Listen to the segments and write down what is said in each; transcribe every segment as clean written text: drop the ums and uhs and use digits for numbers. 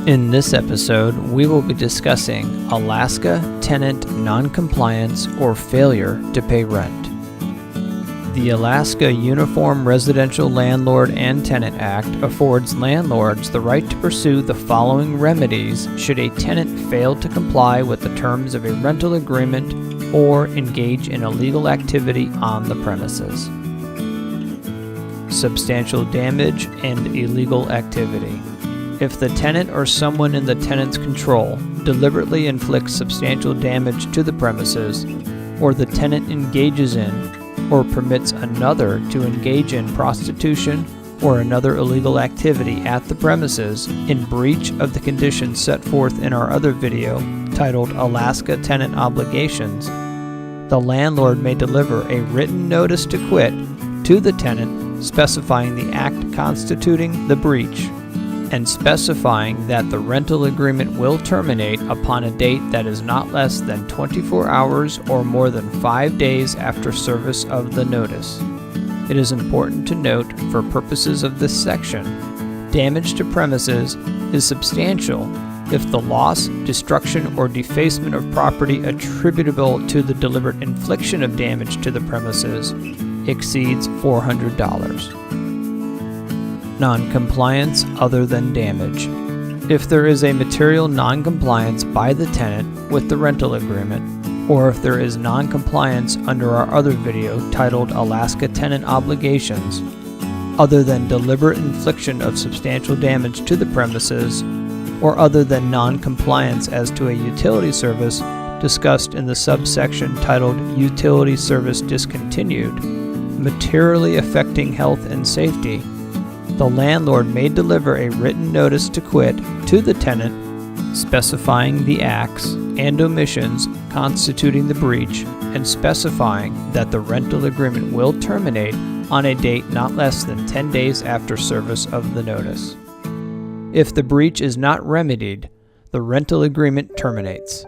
In this episode, we will be discussing Alaska tenant noncompliance or failure to pay rent. The Alaska Uniform Residential Landlord and Tenant Act affords landlords the right to pursue the following remedies should a tenant fail to comply with the terms of a rental agreement or engage in illegal activity on the premises. Substantial damage and illegal activity. If the tenant or someone in the tenant's control deliberately inflicts substantial damage to the premises, or the tenant engages in or permits another to engage in prostitution or another illegal activity at the premises in breach of the conditions set forth in our other video titled Alaska Tenant Obligations, the landlord may deliver a written notice to quit to the tenant specifying the act constituting the breach and specifying that the rental agreement will terminate upon a date that is not less than 24 hours or more than 5 days after service of the notice. It is important to note, for purposes of this section, damage to premises is substantial if the loss, destruction, or defacement of property attributable to the deliberate infliction of damage to the premises exceeds $400. Noncompliance other than damage. If there is a material noncompliance by the tenant with the rental agreement, or if there is noncompliance under our other video titled Alaska Tenant Obligations, other than deliberate infliction of substantial damage to the premises, or other than noncompliance as to a utility service discussed in the subsection titled Utility Service Discontinued, materially affecting health and safety, the landlord may deliver a written notice to quit to the tenant specifying the acts and omissions constituting the breach and specifying that the rental agreement will terminate on a date not less than 10 days after service of the notice. If the breach is not remedied, the rental agreement terminates.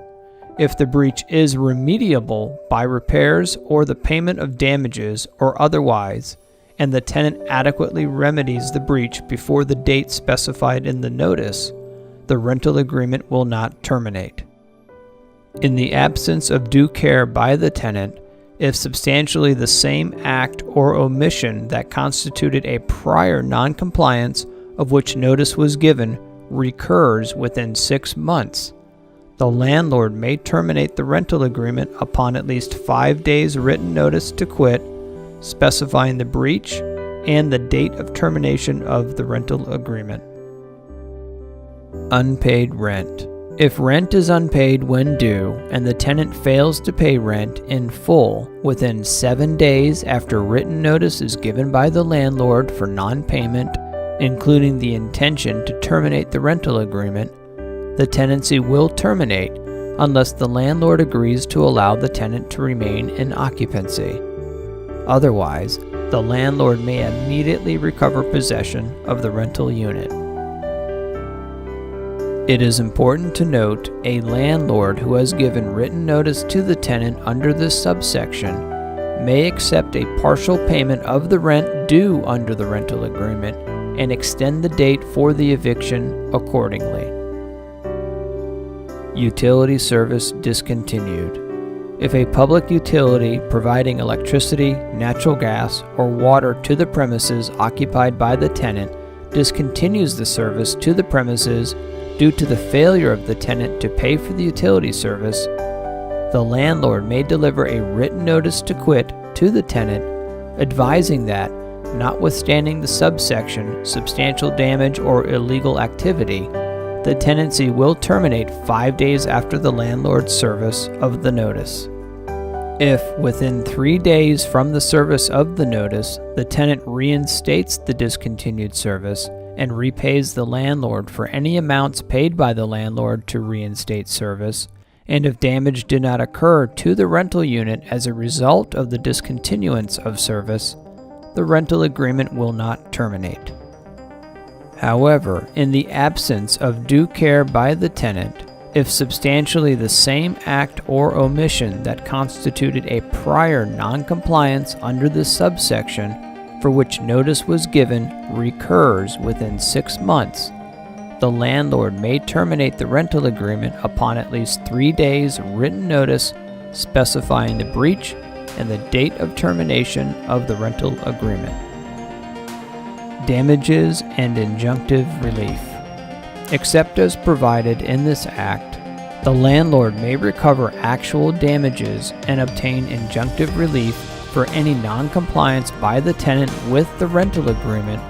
If the breach is remediable by repairs or the payment of damages or otherwise, and the tenant adequately remedies the breach before the date specified in the notice, the rental agreement will not terminate. In the absence of due care by the tenant, if substantially the same act or omission that constituted a prior noncompliance of which notice was given recurs within 6 months, the landlord may terminate the rental agreement upon at least 5 days written notice to quit, specifying the breach and the date of termination of the rental agreement. Unpaid rent. If rent is unpaid when due and the tenant fails to pay rent in full within 7 days after written notice is given by the landlord for non-payment, including the intention to terminate the rental agreement, the tenancy will terminate unless the landlord agrees to allow the tenant to remain in occupancy. Otherwise, the landlord may immediately recover possession of the rental unit. It is important to note a landlord who has given written notice to the tenant under this subsection may accept a partial payment of the rent due under the rental agreement and extend the date for the eviction accordingly. Utility service discontinued. If a public utility providing electricity, natural gas, or water to the premises occupied by the tenant discontinues the service to the premises due to the failure of the tenant to pay for the utility service, the landlord may deliver a written notice to quit to the tenant advising that, notwithstanding the subsection substantial damage or illegal activity, the tenancy will terminate 5 days after the landlord's service of the notice. If, within 3 days from the service of the notice, the tenant reinstates the discontinued service and repays the landlord for any amounts paid by the landlord to reinstate service, and if damage did not occur to the rental unit as a result of the discontinuance of service, the rental agreement will not terminate. However, in the absence of due care by the tenant, if substantially the same act or omission that constituted a prior noncompliance under this subsection for which notice was given recurs within 6 months, the landlord may terminate the rental agreement upon at least 3 days written notice specifying the breach and the date of termination of the rental agreement. Damages and injunctive relief. Except as provided in this act, the landlord may recover actual damages and obtain injunctive relief for any non-compliance by the tenant with the rental agreement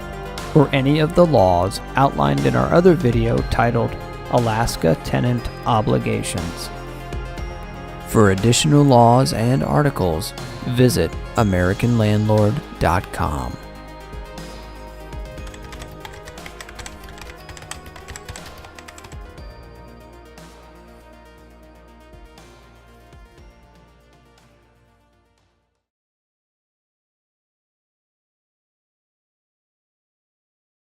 or any of the laws outlined in our other video titled Alaska Tenant Obligations. For additional laws and articles, visit AmericanLandlord.com.